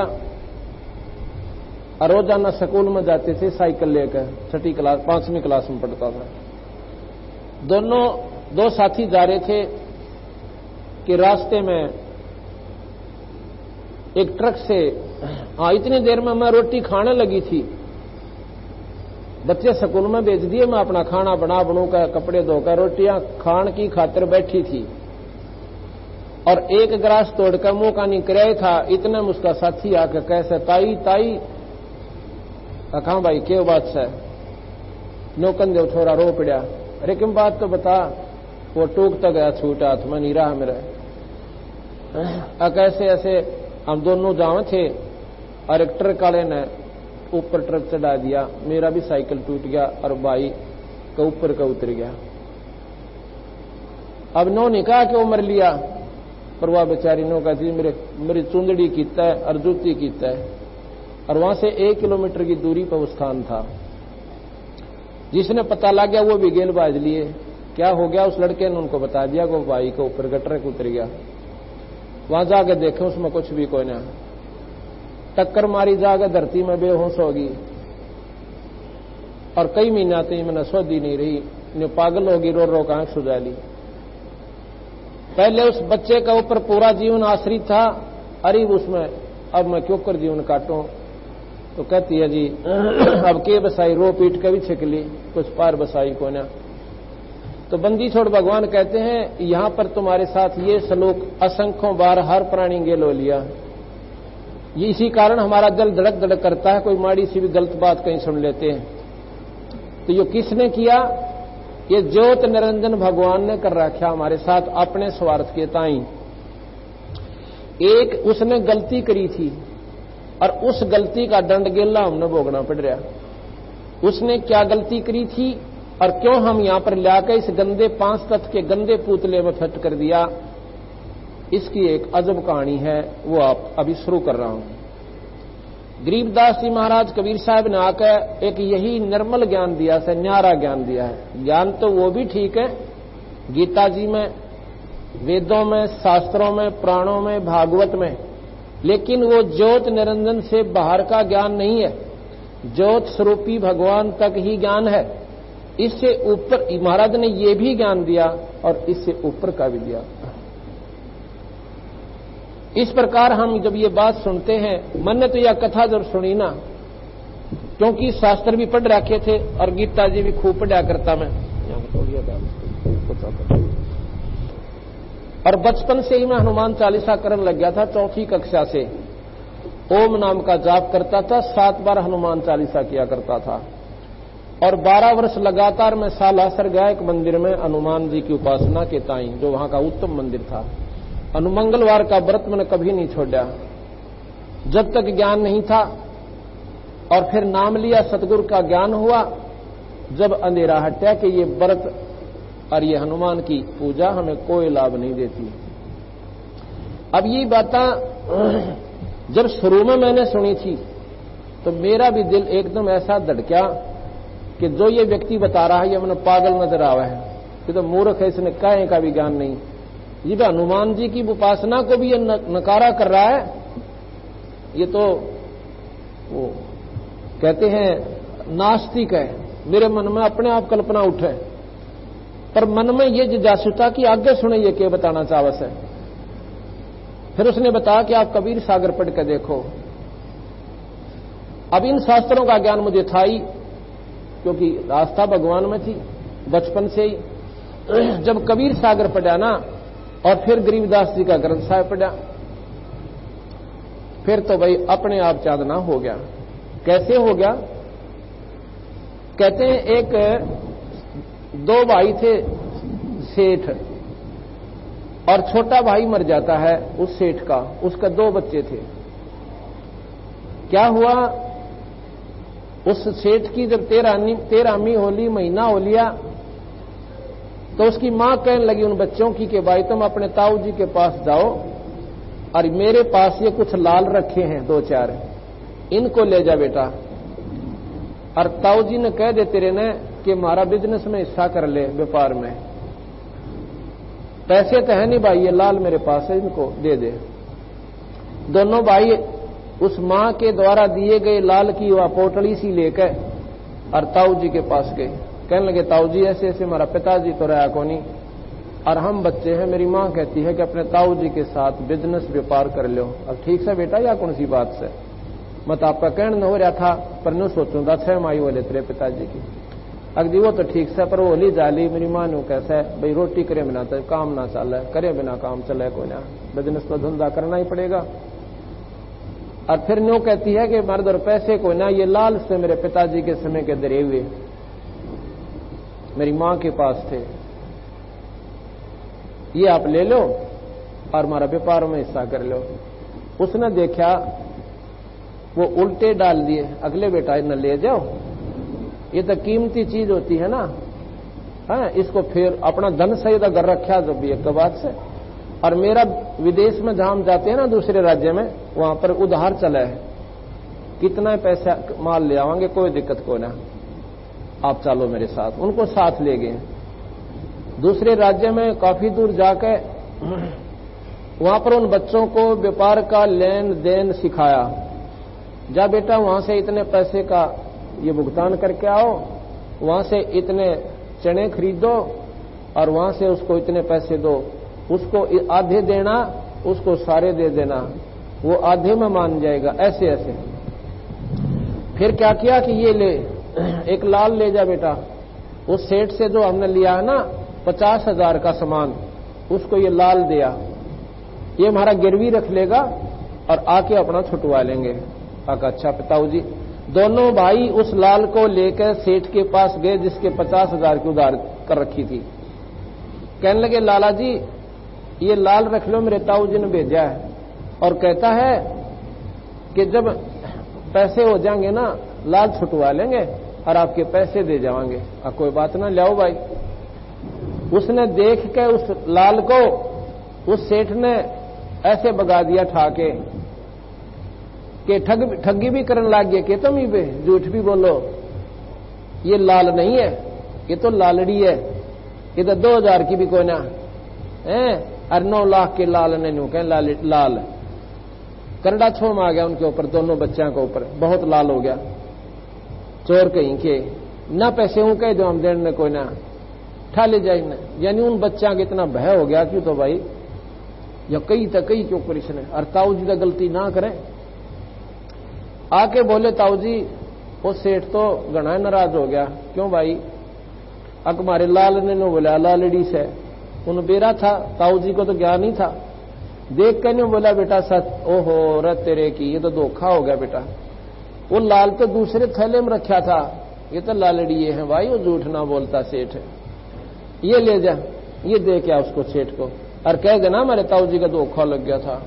और रोजाना स्कूल में जाते थे साइकिल लेकर। 6वीं क्लास 5वीं क्लास में पढ़ता था। दो साथी जा रहे थे कि रास्ते में एक ट्रक से, इतनी देर में मैं रोटी खाने लगी थी, बच्चे स्कूल में भेज दिए, मैं अपना खाना बनूकर कपड़े धोकर रोटियां खान की खातिर बैठी थी और एक गिलास तोड़कर मुंह का नहीं कराया था, इतने में उसका साथी आकर कैसे ताई ताई, कहा भाई क्या बात से, नौकन देव थोड़ा रो पड़ा। अरे किम बात तो बता। वो टूकता गया, छूटा हाथ में नहीं रहा मेरा। कैसे ऐसे हम दोनों जावे थे और एक ट्रक वाले ने ऊपर ट्रक चढ़ा दिया, मेरा भी साइकिल टूट गया और भाई का ऊपर का उतर गया। अब नो ने कहा कि वो मर लिया, पर वह बेचारी नो कहती मेरी चुंदड़ी कीता है और जूती कीता है। और वहां से 1 किलोमीटर की दूरी पर वो स्थान था। जिसने पता लग गया वो भी गेल बाज लिए। क्या हो गया, उस लड़के ने उनको बता दिया कि भाई के ऊपर ट्रक उतर गया। वहां जाके देखे उसमें कुछ भी कोई ना, टक्कर मारी जाकर धरती में बेहोश होगी और कई महीना तक मैंने सोधी नहीं रही, ने पागल होगी, रो रो आंख सुझा ली। पहले उस बच्चे का ऊपर पूरा जीवन आश्रित था, अरे उसमें अब मैं क्यों कर जीवन काटूं। तो कहती है जी अब के बसाई, रो पीट के भी छिक ली, कुछ पार बसाई को ना। तो बंदी छोड़ भगवान कहते हैं यहां पर तुम्हारे साथ ये सलूक असंख्यों बार हर प्राणी गेल हो लिया। ये इसी कारण हमारा दिल धड़क धड़क करता है, कोई माड़ी सी भी गलत बात कहीं सुन लेते हैं। तो ये किसने किया, ये ज्योत निरंजन भगवान ने कर रखा हमारे साथ अपने स्वार्थ के ताई। एक उसने गलती करी थी और उस गलती का दंड गेला हमने भोगना पड़ रहा। उसने क्या गलती करी थी और क्यों हम यहां पर लाकर इस गंदे 5 तत्व के गंदे पुतले में फिट कर दिया, इसकी एक अजब कहानी है, वो आप अभी शुरू कर रहा हूं। गरीबदास जी महाराज कबीर साहब ने आकर एक यही निर्मल ज्ञान दिया है, न्यारा ज्ञान दिया है। ज्ञान तो वो भी ठीक है, गीता जी में, वेदों में, शास्त्रों में, पुराणों में, भागवत में, लेकिन वो ज्योत निरंजन से बाहर का ज्ञान नहीं है। ज्योत स्वरूपी भगवान तक ही ज्ञान है। इससे ऊपर महाराज ने ये भी ज्ञान दिया और इससे ऊपर का भी दिया। इस प्रकार हम जब ये बात सुनते हैं, मैंने तो यह कथा जब सुनी ना, क्योंकि शास्त्र भी पढ़ रखे थे और गीता जी भी खूब पढ़ा करता मैं, और बचपन से ही मैं हनुमान चालीसा करने लग गया था। 4वीं कक्षा से ओम नाम का जाप करता था, 7 बार हनुमान चालीसा किया करता था। और 12 वर्ष लगातार मैं सालासर गया एक मंदिर में हनुमान जी की उपासना के ताई, जो वहां का उत्तम मंदिर था। अनुमंगलवार का व्रत मैंने कभी नहीं छोड़ा जब तक ज्ञान नहीं था। और फिर नाम लिया, सतगुरु का ज्ञान हुआ, जब अंधेरा हटा कि ये व्रत और ये हनुमान की पूजा हमें कोई लाभ नहीं देती। अब ये बातें जब शुरू में मैंने सुनी थी तो मेरा भी दिल एकदम ऐसा धड़का कि जो ये व्यक्ति बता रहा है ये मैंने पागल नजर आवा है, कि तो मूर्ख है, इसने कहीं का भी ज्ञान नहीं। ये भी हनुमान जी की उपासना को भी ये नकारा कर रहा है। ये तो वो कहते हैं नास्तिक है। मेरे मन में अपने आप कल्पना उठे, पर मन में ये जिज्ञासुता कि आगे सुने ये क्या बताना चाहवस है। फिर उसने बताया कि आप कबीर सागर पढ़ के देखो। अब इन शास्त्रों का ज्ञान मुझे था ही, क्योंकि आस्था भगवान में थी बचपन से ही। जब कबीर सागर पढ़ा ना और फिर गरीबदास जी का ग्रंथ साहिब पढ़ा फिर तो भाई अपने आप चांदना हो गया। कैसे हो गया? कहते हैं एक दो भाई थे सेठ, और छोटा भाई मर जाता है उस सेठ का, उसका दो बच्चे थे। क्या हुआ, उस सेठ की जब 13वीं होली, महीना हो लिया, तो उसकी मां कहने लगी उन बच्चों की कि भाई तुम अपने ताऊ जी के पास जाओ और मेरे पास ये कुछ लाल रखे हैं 2-4, इनको ले जा बेटा। और ताऊ जी ने कह दे तेरे ने कि हमारा बिजनेस में हिस्सा कर ले, व्यापार में पैसे तो है नहीं भाई, ये लाल मेरे पास है, इनको दे दे। दोनों भाई उस मां के द्वारा दिए गए लाल की वह पोटली सी लेकर और ताऊ जी के पास गए। कहने लगे ताऊ जी ऐसे ऐसे हमारा पिताजी तो रहा को नहीं और हम बच्चे हैं, मेरी मां कहती है कि अपने ताऊ जी के साथ बिजनेस व्यापार कर लो। अब ठीक से बेटा या कौन सी बात से, मत आपका कहना हो रहा था पर नो सोचूंगा 6 माई वाले तेरे पिताजी की। अगदी वो तो ठीक से, पर वो होली जाली मेरी मां ने कैसे भाई रोटी करे बिना तो काम ना चले, करे बिना काम चले को ना, बिजनेस तो धंधा करना ही पड़ेगा। और फिर न्यू कहती है कि मर्द और पैसे को ना, ये लाल से मेरे पिताजी के समय के दरे हुए मेरी मां के पास थे, ये आप ले लो और हमारा व्यापार में हिस्सा कर लो। उसने देखा वो उल्टे डाल दिए, अगले बेटा इन्हें ले जाओ, ये तो कीमती चीज होती है ना, है इसको फिर अपना धन सहित अगर रखा जो भी एक बात से। और मेरा विदेश में जहां हम जाते हैं ना दूसरे राज्य में, वहां पर उधार चला है, कितना पैसा माल ले आवांगे, कोई दिक्कत को ना, आप चलो मेरे साथ। उनको साथ ले गए दूसरे राज्य में, काफी दूर जाकर वहां पर उन बच्चों को व्यापार का लेन देन सिखाया। जा बेटा वहां से इतने पैसे का ये भुगतान करके आओ, वहां से इतने चने खरीदो और वहां से उसको इतने पैसे दो, उसको आधे देना, उसको सारे दे देना, वो आधे में मान जाएगा, ऐसे ऐसे। फिर क्या किया कि ये ले एक लाल ले जा बेटा, उस सेठ से जो हमने लिया है ना 50,000 का सामान, उसको ये लाल दिया, ये हमारा गिरवी रख लेगा और आके अपना छुटवा लेंगे। कहा अच्छा पिताऊ जी। दोनों भाई उस लाल को लेकर सेठ के पास गए जिसके 50,000 की उधार कर रखी थी। कहने लगे लाला जी ये लाल रख लो, मेरे ताऊ जी ने भेजा है और कहता है कि जब पैसे हो जाएंगे ना लाल छुटवा लेंगे और आपके पैसे दे जाएंगे। अब कोई बात ना, लाओ भाई। उसने देख के उस लाल को उस सेठ ने ऐसे भगा दिया ठाके कि ठगी भी करने लग गए कि तुम ही पे झूठ भी बोलो, ये लाल नहीं है, ये तो लालड़ी है, ये तो 2000 की भी कोई ना है, और 9 लाख के लाल ने न्यू कह लाल करड़ा छोम आ गया उनके ऊपर, दोनों बच्चों के ऊपर बहुत लाल हो गया। चोर कहीं के ना पैसे हूं कह दो हम देने कोई ना ठा ले जाए ना, यानी उन बच्चा का इतना भय हो गया क्यों तो भाई या कई तक कई क्यों कर इसने, और ताऊ जी का गलती ना करें। आके बोले ताऊ जी, वो सेठ तो घना नाराज हो गया, क्यों भाई? अब हमारे लाल ने बोला लालड़ी से उन बेरा था, ताऊ जी को तो ज्ञान ही था, देख कर नहीं बोला बेटा सच, ओहो रे तेरे की, ये तो धोखा हो गया बेटा, वो लाल तो दूसरे थैले में रखा था, ये तो लालड़ी है भाई, वो झूठ ना बोलता सेठ, ये ले जा, ये दे क्या उसको सेठ को और कह देना मेरे ताऊ जी का धोखा लग गया था।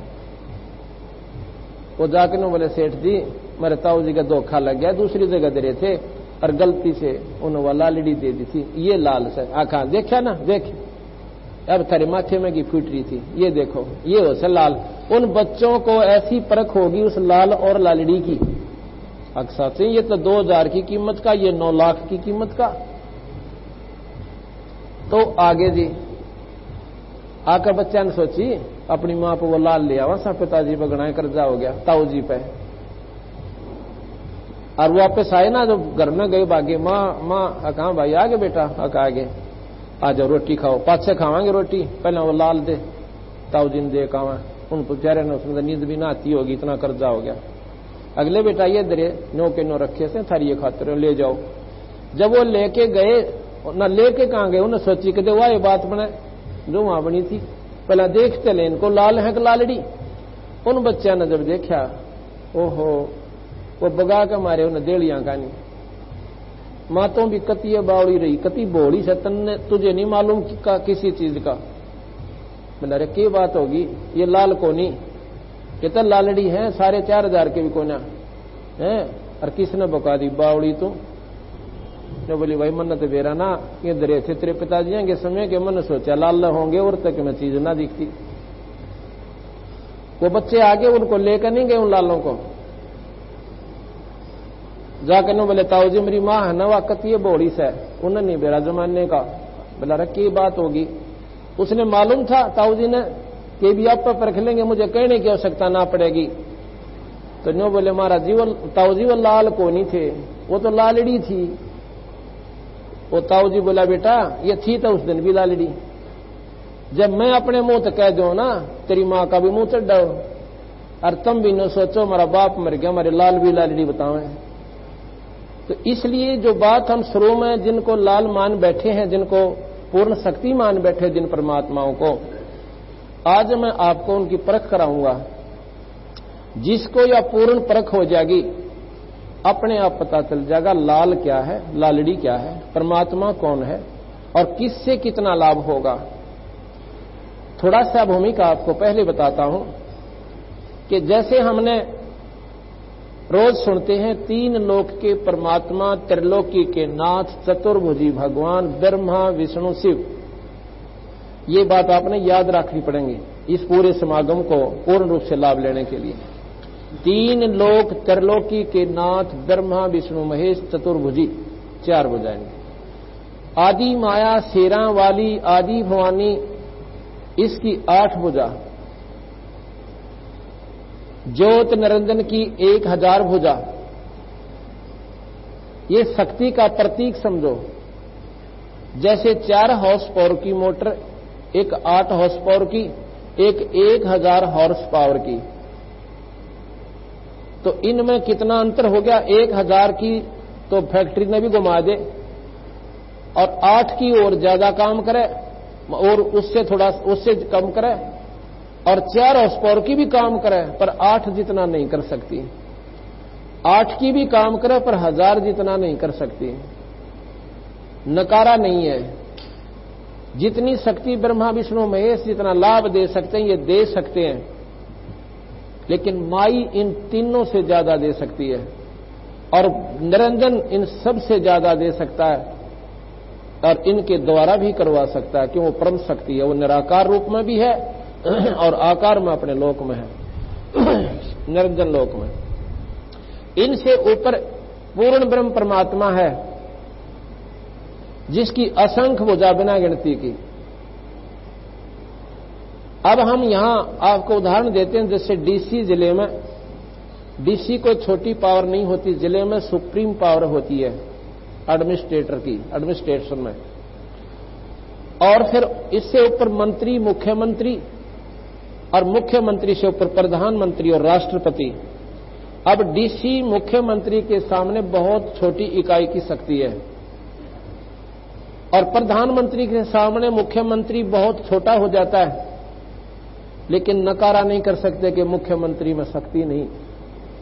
वो जाके न बोले सेठ जी मेरे ताऊ जी का धोखा लग गया, दूसरी जगह दे रहे थे और गलती से उन्होंने लालड़ी दे दी थी, ये लाल से आखा देखा ना, देख अब तेरे माथे में की फूट रही थी, ये देखो ये हो से लाल। उन बच्चों को ऐसी परख होगी उस लाल और लालड़ी की, अक्सर से ये तो 2000 की कीमत का, ये 9 लाख की कीमत का। तो आगे जी आकर बच्चा ने सोची अपनी मां पर वो लाल ले आवा, सा पिताजी पर गणाए कर्जा हो गया ताऊ जी पे, और वापस आए ना, जो घर में गए भागे, माँ कहा भाई आगे बेटा, आगे आ जाओ रोटी खाओ, पाछे खावांगे रोटी, पहले वो लाल दे, ताऊ जी ने दे कहा, उन बेचारे ने उसमें नींद भी ना आती होगी, इतना कर्जा हो गया। अगले बेटा ये दरे नो के नो रखे से थारी ये खातिर ले जाओ। जब वो लेके गए न लेके कहां गए, उन्हें सोची कि वाह ये बात बने जो वहां बनी थी, पहले देखते ले इनको लाल है कि लालड़ी। उन बच्चा ने जब देखा ओहो वो बगा के मारे उन्हें देड़ियां कानी मातों भी कती बावड़ी रही कती बोड़ी से तन्ने तुझे नहीं मालूम का किसी चीज का। बोला अरे क्या बात होगी ये लाल कोनी ये तो लालड़ी है 4,500 के भी कोना है और किसने बका दी बावड़ी तू। जो बोली भाई मन तो बेरा ना ये दरे थे तेरे पिताजी के समय के मन सोचा लाल होंगे और तक में चीज ना दिखती। वो बच्चे आगे उनको लेकर नहीं गए उन लालों को जाकर नो बोले ताऊ जी मेरी माँ है नवा कती बोड़ी से उन्हें नहीं बेरा जमाने का। बोला रखी बात होगी उसने मालूम था ताऊ जी ने कि भी आप पर रख लेंगे मुझे कहने की आवश्यकता ना पड़ेगी। तो नो बोले मारा जीवन ताऊ जी वो लाल को नहीं थे वो तो लालड़ी थी। वो ताऊ जी बोला बेटा ये थी तो उस दिन भी लालड़ी जब मैं अपने मुंह तो कह दो ना तेरी माँ का भी मुंह चढ़ डाओ और तुम भी न सोचो मेरा बाप मर गया हमारे लाल भी लालड़ी बतावे। तो इसलिए जो बात हम शुरू में जिनको लाल मान बैठे हैं जिनको पूर्ण शक्ति मान बैठे जिन परमात्माओं को आज मैं आपको उनकी परख कराऊंगा। जिसको या पूर्ण परख हो जाएगी अपने आप पता चल जाएगा लाल क्या है लालड़ी क्या है परमात्मा कौन है और किससे कितना लाभ होगा। थोड़ा सा भूमिका आपको पहले बताता हूं कि जैसे हमने रोज सुनते हैं 3 लोक के परमात्मा त्रिलोकी के नाथ चतुर्भुजी भगवान ब्रह्मा विष्णु शिव ये बात आपने याद रखनी पड़ेगी इस पूरे समागम को पूर्ण रूप से लाभ लेने के लिए। 3 लोक त्रिलोकी के नाथ ब्रह्मा विष्णु महेश चतुर्भुजी 4 बुझाएंगे। आदि माया शेरा वाली आदि भवानी इसकी 8 भुजा ज्योत निरंजन की 1000 भुजा ये शक्ति का प्रतीक समझो। जैसे 4 हॉर्स पावर की मोटर एक 8 हॉर्स पावर की एक 1000 हॉर्स पावर की तो इनमें कितना अंतर हो गया 1000 की तो फैक्ट्री ने भी घुमा दे और 8 की और ज्यादा काम करे और उससे कम करे और 4 हॉर्स पावर की भी काम करे पर 8 जितना नहीं कर सकती। 8 की भी काम करे पर 1000 जितना नहीं कर सकती। नकारा नहीं है। जितनी शक्ति ब्रह्मा विष्णु महेश जितना लाभ दे सकते हैं ये दे सकते हैं लेकिन माई इन तीनों से ज्यादा दे सकती है और निरंजन इन सब से ज्यादा दे सकता है और इनके द्वारा भी करवा सकता है क्यों वो परम शक्ति है। वो निराकार रूप में भी है और आकार में अपने लोक में है निरंजन लोक में। इनसे ऊपर पूर्ण ब्रह्म परमात्मा है जिसकी असंख्य भुजा बिना गिनती की। अब हम यहां आपको उदाहरण देते हैं जैसे डीसी जिले में डीसी कोई छोटी पावर नहीं होती जिले में सुप्रीम पावर होती है एडमिनिस्ट्रेटर की एडमिनिस्ट्रेशन में और फिर इससे ऊपर मंत्री मुख्यमंत्री और मुख्यमंत्री से ऊपर प्रधानमंत्री और राष्ट्रपति। अब डीसी मुख्यमंत्री के सामने बहुत छोटी इकाई की शक्ति है और प्रधानमंत्री के सामने मुख्यमंत्री बहुत छोटा हो जाता है लेकिन नकारा नहीं कर सकते कि मुख्यमंत्री में शक्ति नहीं।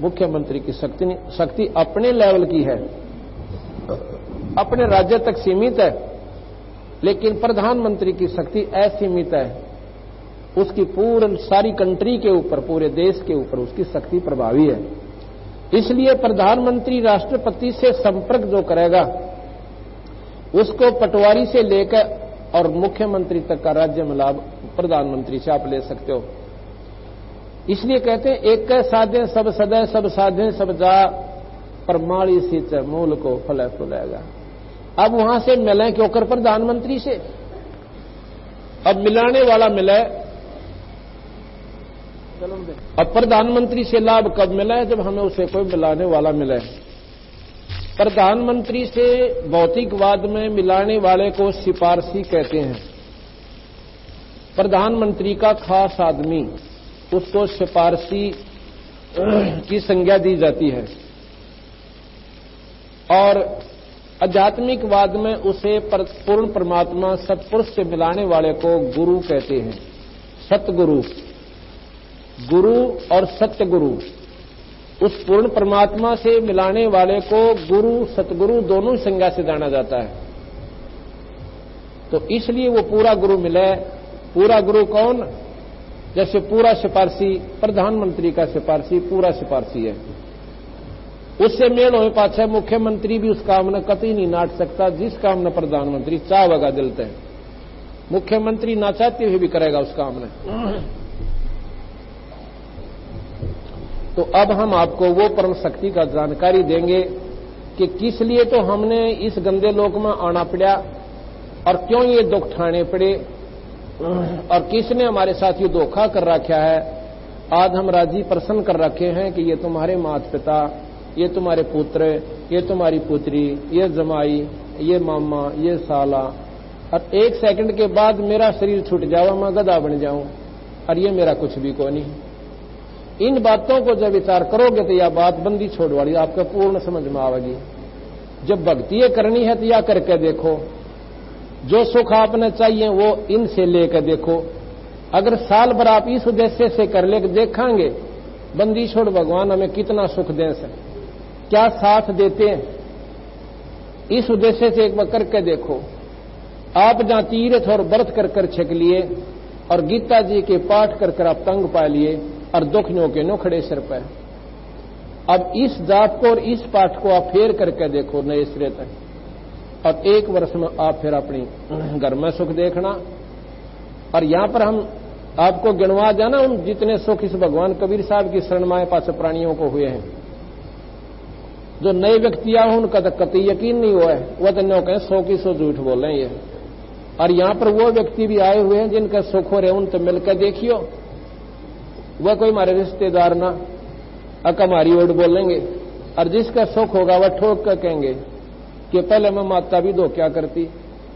मुख्यमंत्री की शक्ति अपने लेवल की है अपने राज्य तक सीमित है लेकिन प्रधानमंत्री की शक्ति असीमित है। उसकी पूर्ण सारी कंट्री के ऊपर पूरे देश के ऊपर उसकी शक्ति प्रभावी है। इसलिए प्रधानमंत्री राष्ट्रपति से संपर्क जो करेगा उसको पटवारी से लेकर और मुख्यमंत्री तक का राज्य में लाभ प्रधानमंत्री से आप ले सकते हो। इसलिए कहते हैं एक साधे सब सदै सब साधे सब जा परमाणी सिंच मूल को फल फुलाएगा। अब वहां से मिले क्यों कर प्रधानमंत्री से। अब मिलाने वाला मिले अब प्रधानमंत्री से लाभ कब मिला है जब हमें उसे कोई मिलाने वाला मिले। प्रधानमंत्री से भौतिकवाद में मिलाने वाले को सिफारशी कहते हैं। प्रधानमंत्री का खास आदमी उसको सिफारशी की संज्ञा दी जाती है और आध्यात्मिकवाद में उसे पूर्ण परमात्मा सत्पुरुष से मिलाने वाले को गुरु कहते हैं। सतगुरु गुरु और सत्य गुरु उस पूर्ण परमात्मा से मिलाने वाले को गुरु सतगुरु दोनों संज्ञा से जाना जाता है। तो इसलिए वो पूरा गुरु मिले। पूरा गुरु कौन? जैसे पूरा सिफारसी प्रधानमंत्री का सिफारसी पूरा सिफारसी है, उससे मेल हो पाछे मुख्यमंत्री भी उस काम ने कतई नहीं नाट सकता जिस काम ने प्रधानमंत्री चाहेगा दिलते। मुख्यमंत्री ना चाहते हुए भी करेगा उस काम ने। तो अब हम आपको वो परम शक्ति का जानकारी देंगे कि किस लिए तो हमने इस गंदे लोक में आना पड़ा और क्यों ये दुख ठाने पड़े और किसने हमारे साथ ये धोखा कर रखा है। आज हम राजी प्रसन्न कर रखे हैं कि ये तुम्हारे माता पिता, ये तुम्हारे पुत्र, ये तुम्हारी पुत्री, ये जमाई, ये मामा, ये साला, और एक सेकंड के बाद मेरा शरीर छूट जावा, मैं गधा बन जाऊं और ये मेरा कुछ भी को नहीं। इन बातों को जब विचार करोगे तो यह बात बंदी छोड़ वाली आपको पूर्ण समझ में आवेगी। जब भक्ति करनी है तो यह करके देखो, जो सुख आपने चाहिए वो इनसे लेकर देखो। अगर साल भर आप इस उद्देश्य से कर ले देखेंगे बंदी छोड़ भगवान हमें कितना सुख दे से क्या साथ देते हैं, इस उद्देश्य से एक बार करके देखो। आप जहां तीर्थ और व्रत कर छक लिए और गीता जी के पाठ कर आप तंग पा लिए और दुखियों के नो खड़े सिर पर। अब इस जाप को और इस पाठ को आप फेर करके देखो नए सिरे तक, और 1 वर्ष में आप फिर अपनी घर में सुख देखना। और यहां पर हम आपको गिनवा जाना उन जितने सुख इस भगवान कबीर साहब की शरण में पास प्राणियों को हुए हैं। जो नए व्यक्ति हैं उनका तो कतई यकीन नहीं हुआ है, वह तो नो कहें 100 की 100 झूठ बोल रहे हैं ये। और यहां पर वो व्यक्ति भी आए हुए हैं जिनका सुख हो रहे उन तो मिलकर देखियो, वह कोई हमारे रिश्तेदार ना हमारी ओट बोलेंगे, और जिसका सुख होगा वह ठोक कर कहेंगे कि पहले मैं माता भी दो क्या करती,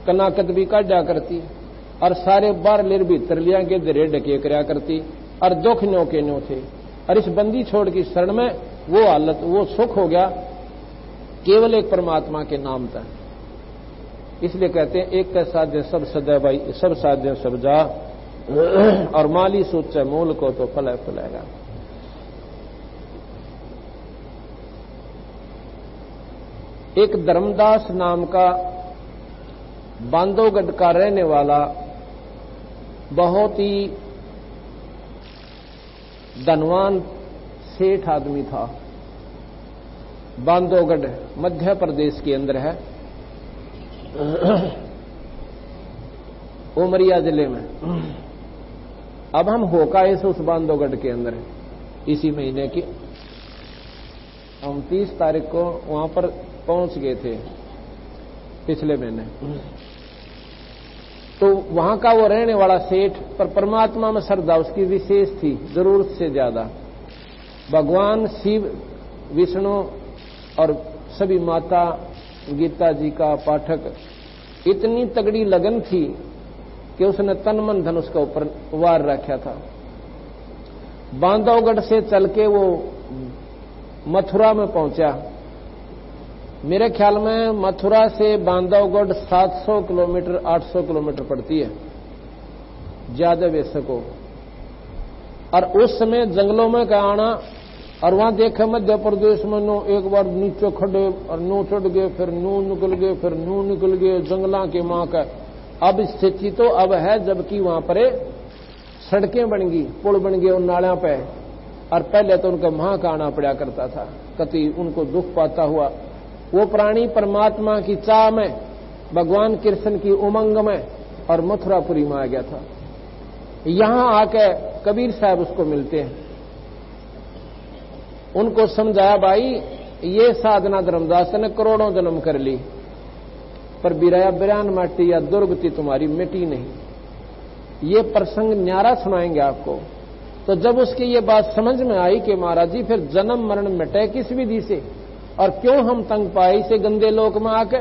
कनाकत भी काटा करती, और सारे बार लेर भीतर लिया के दरे ढके करया करती, और दुख न्यो के न्यो थे। और इस बंदी छोड़ की शरण में वो हालत वो सुख हो गया केवल एक परमात्मा के नाम तक। इसलिए कहते हैं एक का साध्य सब सदा भाई, सब साध्य सब जा, और माली सोचे मूल को तो फल फुलेगा। एक धर्मदास नाम का बांधवगढ़ का रहने वाला बहुत ही धनवान सेठ आदमी था। बांधवगढ़ मध्य प्रदेश के अंदर है, उमरिया जिले में। अब हम होकाए से उस बांधवगढ़ के अंदर इसी महीने की हम 30 तारीख को वहां पर पहुंच गए थे पिछले महीने। तो वहां का वो रहने वाला सेठ पर परमात्मा में श्रद्धा उसकी विशेष थी, जरूरत से ज्यादा। भगवान शिव, विष्णु और सभी माता गीता जी का पाठक, इतनी तगड़ी लगन थी कि उसने तन मन धन उसका ऊपर वार रखा था। बांधवगढ़ से चल के वो मथुरा में पहुंचा। मेरे ख्याल में मथुरा से बांधवगढ़ 700 किलोमीटर 800 किलोमीटर पड़ती है ज्यादा वैसे को। और उस समय जंगलों में का आना, और वहां देखे मध्य प्रदेश में नो एक बार नीचे खड़े और नो चढ़ गए, फिर नू निकल गए, फिर नू निकल गए, जंगला के मां का। अब स्थिति तो अब है जबकि वहां पर सड़कें बन गई, पुल बन गए उन नालों पे, और पहले तो उनका वहां का आना पड़ा करता था। कति उनको दुख पाता हुआ वो प्राणी परमात्मा की चाह में, भगवान कृष्ण की उमंग में और मथुरापुरी में आ गया था। यहां आके कबीर साहब उसको मिलते हैं। उनको समझाया भाई ये साधना धर्मदास ने करोड़ों जन्म कर ली, पर बिराया बिरान माटी या दुर्गति तुम्हारी मिटी नहीं। ये प्रसंग न्यारा सुनाएंगे आपको। तो जब उसकी ये बात समझ में आई कि महाराज जी फिर जन्म मरण मिटे किस विधि से, और क्यों हम तंग पाए इसे गंदे लोक में आकर।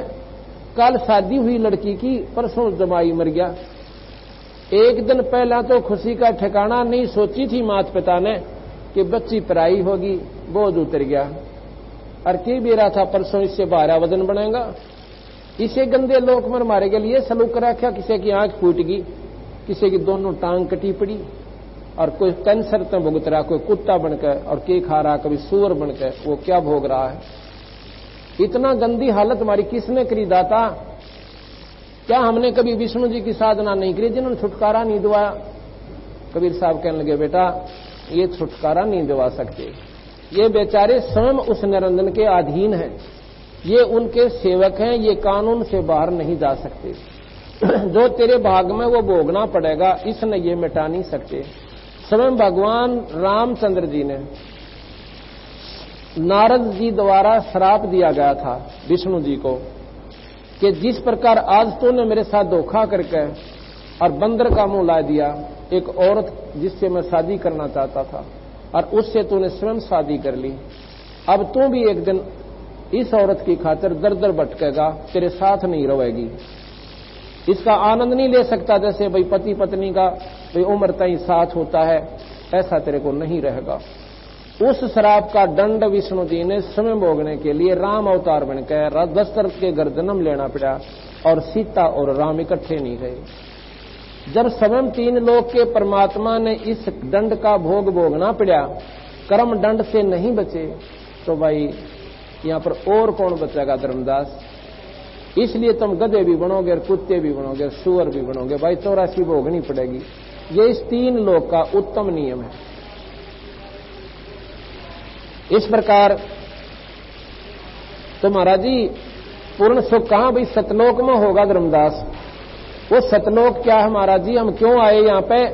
कल शादी हुई लड़की की, परसों जमाई मर गया। एक दिन पहला तो खुशी का ठिकाना नहीं सोची थी माता पिता ने कि बच्ची पराई होगी, बोझ उतर गया। और के बेरा था परसों इससे 12 वजन बनेगा। इसे गंदे लोक में मारे के लिए सलूक रखा, किसी की आंख फूट गई, किसी की दोनों टांग कटी पड़ी, और कोई कैंसर तो भुगत रहा, कोई कुत्ता बनकर और के खा रहा, कभी सूअर बनकर, वो क्या भोग रहा है। इतना गंदी हालत हमारी किसने करी दाता? क्या हमने कभी विष्णु जी की साधना नहीं करी जिन्होंने छुटकारा नहीं दिवाया? कबीर साहब कहने लगे, बेटा ये छुटकारा नहीं दिवा सकते, ये बेचारे स्वयं उस निरंजन के अधीन हैं, ये उनके सेवक हैं, ये कानून से बाहर नहीं जा सकते। जो तेरे भाग में वो भोगना पड़ेगा, इसने ये मिटा नहीं सकते। स्वयं भगवान रामचंद्र जी ने नारद जी द्वारा श्राप दिया गया था विष्णु जी को कि जिस प्रकार आज तूने मेरे साथ धोखा करके और बंदर का मुंह ला दिया, एक औरत जिससे मैं शादी करना चाहता था और उससे तूने स्वयं शादी कर ली, अब तू भी एक दिन इस औरत की खातिर दर दर भटकेगा, तेरे साथ नहीं रहेगी, इसका आनंद नहीं ले सकता। जैसे भाई पति पत्नी का भाई उम्र तय साथ होता है, ऐसा तेरे को नहीं रहेगा। उस श्राप का दंड विष्णु जी ने स्वयं भोगने के लिए राम अवतार बनकर दशरथ के घर जन्म लेना पड़ा और सीता और राम इकट्ठे नहीं रहे। जब स्वयं तीन लोक के परमात्मा ने इस दंड का भोग भोगना पड़ा, कर्म दंड से नहीं बचे, तो भाई यहां पर और कौन बचेगा धर्मदास? इसलिए तुम गधे भी बनोगे और कुत्ते भी बनोगे, सुअर भी बनोगे, भाई 84 भोगनी पड़ेगी। ये इस तीन लोक का उत्तम नियम है। इस प्रकार तो महाराज जी पूर्ण सुख कहां भाई सतलोक में होगा धर्मदास? वो सतलोक क्या है महाराज जी? हम क्यों आए यहां पे?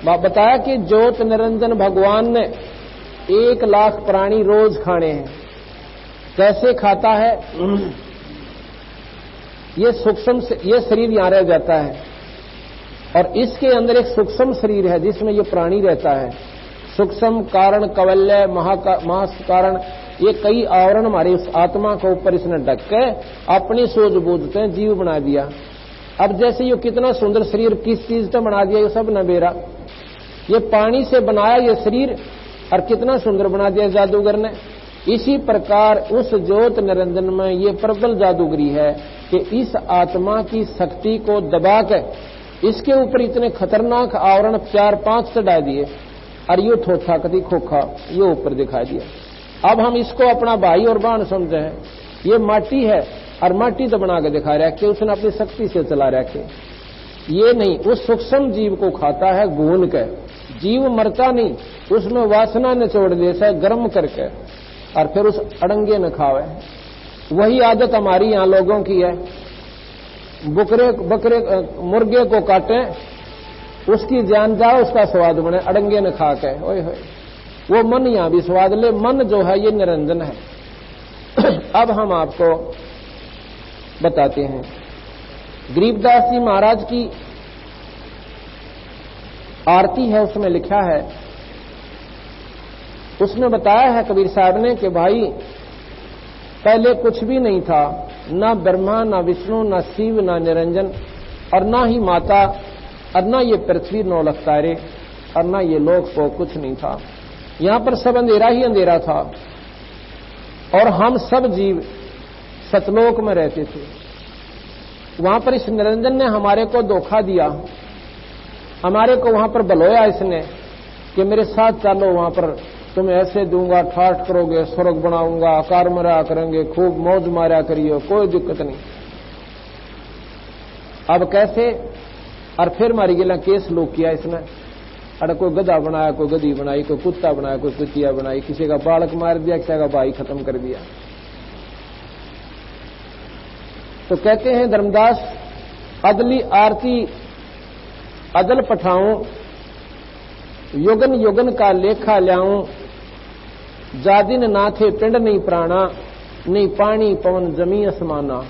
बताया कि ज्योत निरंजन भगवान ने 1 लाख प्राणी रोज खाने हैं। कैसे खाता है? ये सूक्ष्म, ये शरीर यहां रह जाता है और इसके अंदर एक सूक्ष्म शरीर है जिसमें ये प्राणी रहता है। सूक्ष्म कारण, कवल्य, महाकारण, ये कई आवरण हमारे उस आत्मा के ऊपर इसने ढक के अपनी सूझबूझ से जीव बना दिया। अब जैसे ये कितना सुंदर शरीर किस चीज से बना दिया, ये सब नबेरा। ये पानी से बनाया ये शरीर और कितना सुंदर बना दिया जादूगर ने। इसी प्रकार उस ज्योत निरंजन में ये प्रबल जादूगरी है कि इस आत्मा की शक्ति को दबा के इसके ऊपर इतने खतरनाक आवरण 4-5 चढ़ा दिए और ये ठोठा कभी खोखा ये ऊपर दिखा दिया। अब हम इसको अपना भाई और बहन समझे हैं। ये माटी है और माटी तो बना के दिखा रखे, उसने अपनी शक्ति से चला रखे। ये नहीं, उस सूक्ष्म जीव को खाता है गून के। जीव मरता नहीं, उसमें वासना निचोड़ देता है गर्म करके और फिर उस अड़ंगे न खावे। वही आदत हमारी यहां लोगों की है। बकरे मुर्गे को काटे, उसकी जान जाए, उसका स्वाद बने, अड़ंगे न खा के। ओए होए, वो मन यहां भी स्वाद ले। मन जो है ये निरंजन है। अब हम आपको बताते हैं गरीबदास जी महाराज की आरती है, उसमें लिखा है, उसमें बताया है कबीर साहब ने कि भाई पहले कुछ भी नहीं था, ना ब्रह्मा, ना विष्णु, ना शिव, ना निरंजन, और ना ही माता, और ना ये पृथ्वी, 9 लाख तारे, और ना ये लोक को कुछ नहीं था। यहां पर सब अंधेरा ही अंधेरा था और हम सब जीव सतलोक में रहते थे। वहां पर इस निरंजन ने हमारे को धोखा दिया, हमारे को वहां पर बलोया इसने कि मेरे साथ चलो, वहां पर तुम्हें ऐसे दूंगा, ठाठ करोगे, स्वर्ग बनाऊंगा, आकार मरा करेंगे, खूब मौज मारा करियो, कोई दिक्कत नहीं। अब कैसे? और फिर मारी गिला केस लोग किया इसने। अरे कोई गधा बनाया, कोई गधी बनाई, कोई कुत्ता बनाया, कोई कुतिया बनाई, किसी का बालक मार दिया, किसी का भाई खत्म कर दिया। तो कहते हैं धर्मदास, अदली आरती अदल पठाऊं, युगन युगन का लेखा ल्याऊं, जादिन नाथे पिंड नहीं प्राणा, नहीं पानी पवन जमी असमाना।